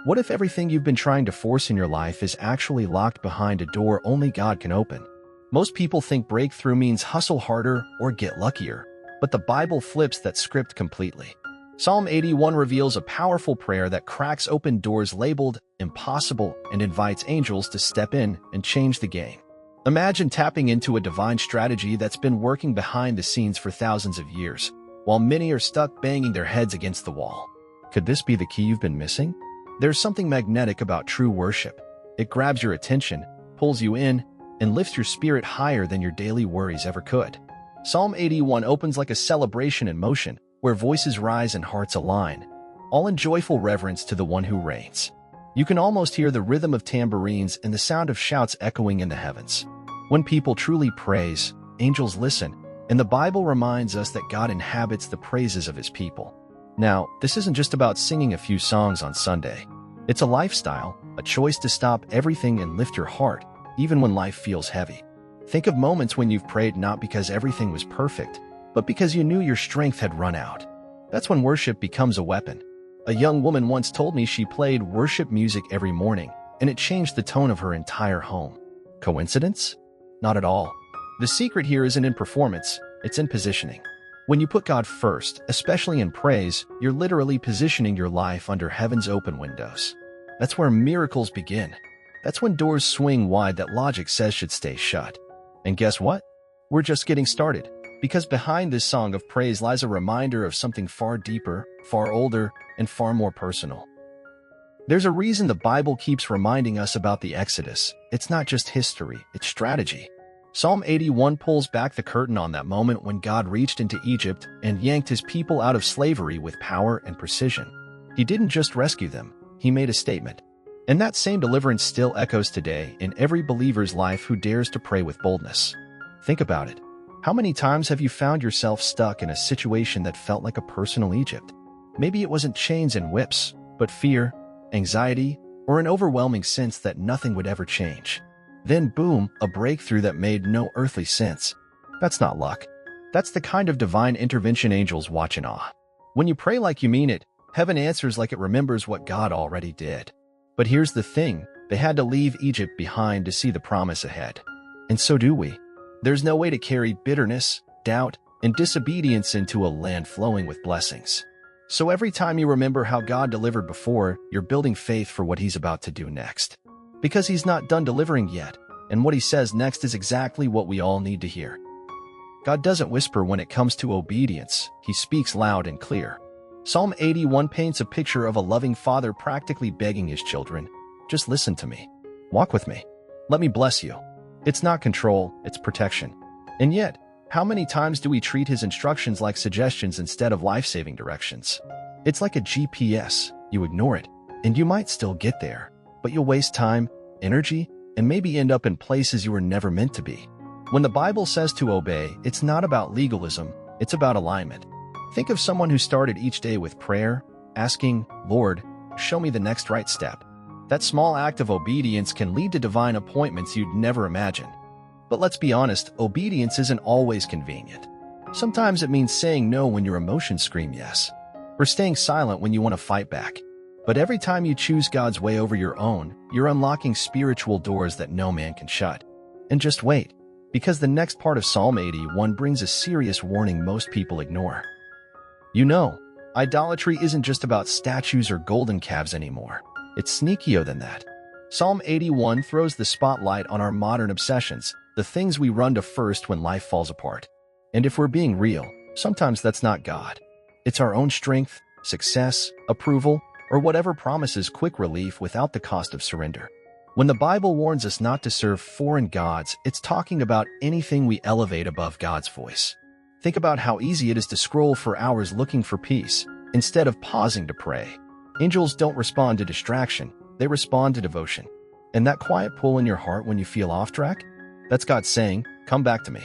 What if everything you've been trying to force in your life is actually locked behind a door only God can open? Most people think breakthrough means hustle harder or get luckier, but the Bible flips that script completely. Psalm 81 reveals a powerful prayer that cracks open doors labeled impossible and invites angels to step in and change the game. Imagine tapping into a divine strategy that's been working behind the scenes for thousands of years, while many are stuck banging their heads against the wall. Could this be the key you've been missing? There's something magnetic about true worship. It grabs your attention, pulls you in, and lifts your spirit higher than your daily worries ever could. Psalm 81 opens like a celebration in motion, where voices rise and hearts align, all in joyful reverence to the one who reigns. You can almost hear the rhythm of tambourines and the sound of shouts echoing in the heavens. When people truly praise, angels listen, and the Bible reminds us that God inhabits the praises of his people. Now, this isn't just about singing a few songs on Sunday. It's a lifestyle, a choice to stop everything and lift your heart, even when life feels heavy. Think of moments when you've prayed not because everything was perfect, but because you knew your strength had run out. That's when worship becomes a weapon. A young woman once told me she played worship music every morning, and it changed the tone of her entire home. Coincidence? Not at all. The secret here isn't in performance, it's in positioning. When you put God first, especially in praise, you're literally positioning your life under heaven's open windows. That's where miracles begin. That's when doors swing wide that logic says should stay shut. And guess what? We're just getting started. Because behind this song of praise lies a reminder of something far deeper, far older, and far more personal. There's a reason the Bible keeps reminding us about the Exodus. It's not just history, it's strategy. Psalm 81 pulls back the curtain on that moment when God reached into Egypt and yanked his people out of slavery with power and precision. He didn't just rescue them, he made a statement. And that same deliverance still echoes today in every believer's life who dares to pray with boldness. Think about it. How many times have you found yourself stuck in a situation that felt like a personal Egypt? Maybe it wasn't chains and whips, but fear, anxiety, or an overwhelming sense that nothing would ever change. Then boom, a breakthrough that made no earthly sense. That's not luck. That's the kind of divine intervention angels watch in awe. When you pray like you mean it, heaven answers like it remembers what God already did. But here's the thing, they had to leave Egypt behind to see the promise ahead. And so do we. There's no way to carry bitterness, doubt, and disobedience into a land flowing with blessings. So every time you remember how God delivered before, you're building faith for what he's about to do next. Because he's not done delivering yet, and what he says next is exactly what we all need to hear. God doesn't whisper when it comes to obedience, he speaks loud and clear. Psalm 81 paints a picture of a loving father practically begging his children, just listen to me. Walk with me. Let me bless you. It's not control, it's protection. And yet, how many times do we treat his instructions like suggestions instead of life-saving directions? It's like a GPS. You ignore it, and you might still get there, but you'll waste time, energy, and maybe end up in places you were never meant to be. When the Bible says to obey, it's not about legalism, it's about alignment. Think of someone who started each day with prayer, asking, Lord, show me the next right step. That small act of obedience can lead to divine appointments you'd never imagine. But let's be honest, obedience isn't always convenient. Sometimes it means saying no when your emotions scream yes, or staying silent when you want to fight back. But every time you choose God's way over your own, you're unlocking spiritual doors that no man can shut. And just wait, because the next part of Psalm 81 brings a serious warning most people ignore. You know, idolatry isn't just about statues or golden calves anymore. It's sneakier than that. Psalm 81 throws the spotlight on our modern obsessions, the things we run to first when life falls apart. And if we're being real, sometimes that's not God. It's our own strength, success, approval, or whatever promises quick relief without the cost of surrender. When the Bible warns us not to serve foreign gods, it's talking about anything we elevate above God's voice. Think about how easy it is to scroll for hours looking for peace, instead of pausing to pray. Angels don't respond to distraction, they respond to devotion. And that quiet pull in your heart when you feel off track? That's God saying, come back to me.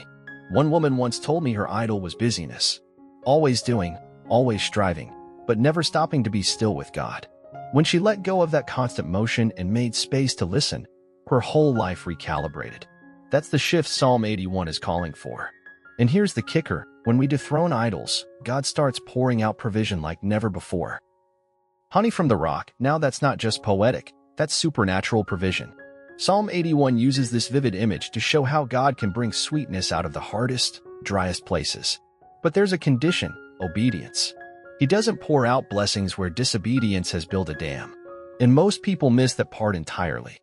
One woman once told me her idol was busyness. Always doing, always striving, but never stopping to be still with God. When she let go of that constant motion and made space to listen, her whole life recalibrated. That's the shift Psalm 81 is calling for. And here's the kicker, when we dethrone idols, God starts pouring out provision like never before. Honey from the rock, now that's not just poetic, that's supernatural provision. Psalm 81 uses this vivid image to show how God can bring sweetness out of the hardest, driest places. But there's a condition: obedience. He doesn't pour out blessings where disobedience has built a dam. And most people miss that part entirely.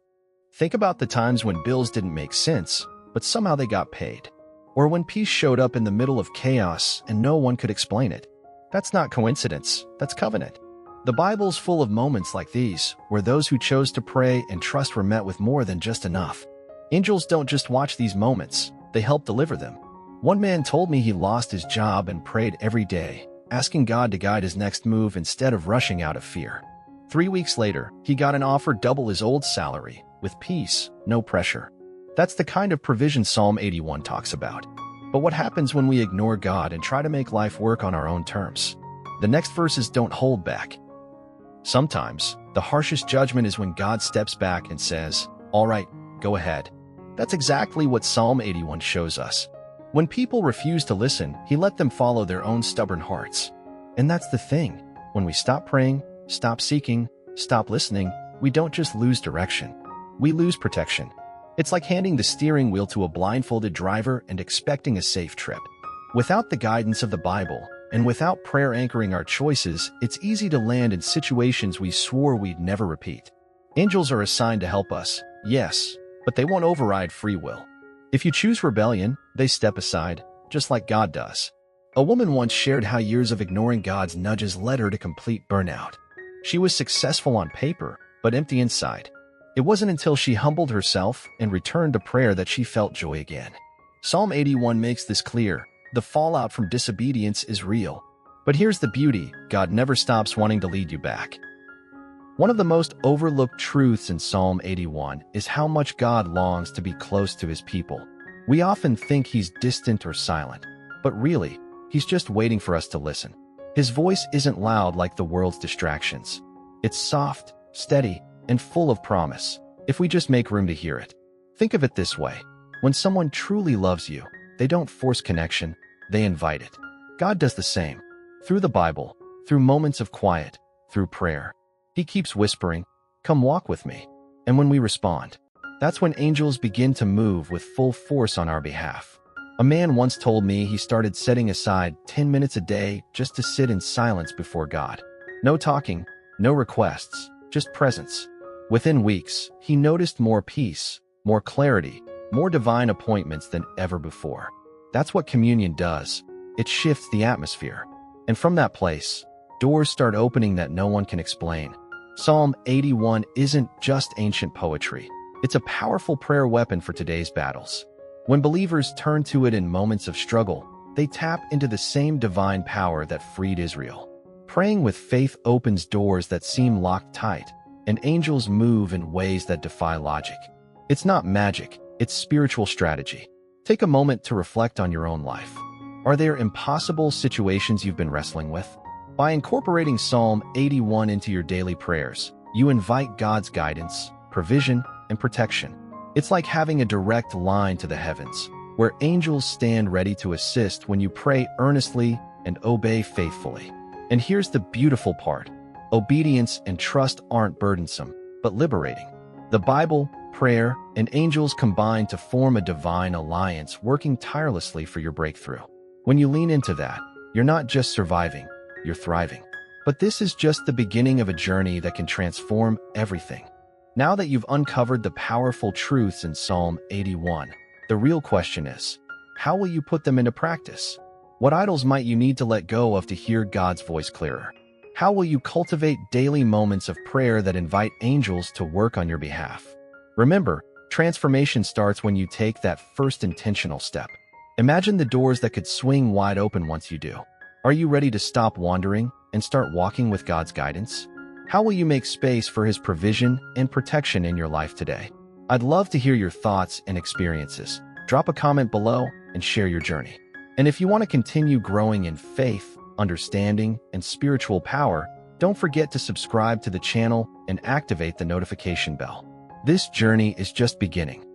Think about the times when bills didn't make sense, but somehow they got paid. Or when peace showed up in the middle of chaos and no one could explain it. That's not coincidence, that's covenant. The Bible's full of moments like these, where those who chose to pray and trust were met with more than just enough. Angels don't just watch these moments, they help deliver them. One man told me he lost his job and prayed every day, asking God to guide his next move instead of rushing out of fear. 3 weeks later, he got an offer double his old salary, with peace, no pressure. That's the kind of provision Psalm 81 talks about. But what happens when we ignore God and try to make life work on our own terms? The next verses don't hold back. Sometimes, the harshest judgment is when God steps back and says, "All right, go ahead." That's exactly what Psalm 81 shows us. When people refuse to listen, he let them follow their own stubborn hearts. And that's the thing. When we stop praying, stop seeking, stop listening, we don't just lose direction. We lose protection. It's like handing the steering wheel to a blindfolded driver and expecting a safe trip. Without the guidance of the Bible, and without prayer anchoring our choices, it's easy to land in situations we swore we'd never repeat. Angels are assigned to help us, yes, but they won't override free will. If you choose rebellion, they step aside, just like God does. A woman once shared how years of ignoring God's nudges led her to complete burnout. She was successful on paper, but empty inside. It wasn't until she humbled herself and returned to prayer that she felt joy again. Psalm 81 makes this clear. The fallout from disobedience is real. But here's the beauty: God never stops wanting to lead you back. One of the most overlooked truths in Psalm 81 is how much God longs to be close to his people. We often think he's distant or silent, but really, he's just waiting for us to listen. His voice isn't loud like the world's distractions. It's soft, steady, and full of promise, if we just make room to hear it. Think of it this way. When someone truly loves you, they don't force connection, they invite it. God does the same. Through the Bible, through moments of quiet, through prayer. He keeps whispering, "Come walk with me." And when we respond, that's when angels begin to move with full force on our behalf. A man once told me he started setting aside 10 minutes a day just to sit in silence before God. No talking, no requests, just presence. Within weeks, he noticed more peace, more clarity, more divine appointments than ever before. That's what communion does. It shifts the atmosphere. And from that place, doors start opening that no one can explain. Psalm 81 isn't just ancient poetry. It's a powerful prayer weapon for today's battles. When believers turn to it in moments of struggle, they tap into the same divine power that freed Israel. Praying with faith opens doors that seem locked tight, and angels move in ways that defy logic. It's not magic, it's spiritual strategy. Take a moment to reflect on your own life. Are there impossible situations you've been wrestling with? By incorporating Psalm 81 into your daily prayers, you invite God's guidance, provision, and protection. It's like having a direct line to the heavens, where angels stand ready to assist when you pray earnestly and obey faithfully. And here's the beautiful part. Obedience and trust aren't burdensome, but liberating. The Bible, prayer, and angels combine to form a divine alliance working tirelessly for your breakthrough. When you lean into that, you're not just surviving, you're thriving. But this is just the beginning of a journey that can transform everything. Now that you've uncovered the powerful truths in Psalm 81, the real question is, how will you put them into practice? What idols might you need to let go of to hear God's voice clearer? How will you cultivate daily moments of prayer that invite angels to work on your behalf? Remember, transformation starts when you take that first intentional step. Imagine the doors that could swing wide open once you do. Are you ready to stop wandering and start walking with God's guidance? How will you make space for his provision and protection in your life today? I'd love to hear your thoughts and experiences. Drop a comment below and share your journey. And if you want to continue growing in faith, understanding, and spiritual power, don't forget to subscribe to the channel and activate the notification bell. This journey is just beginning.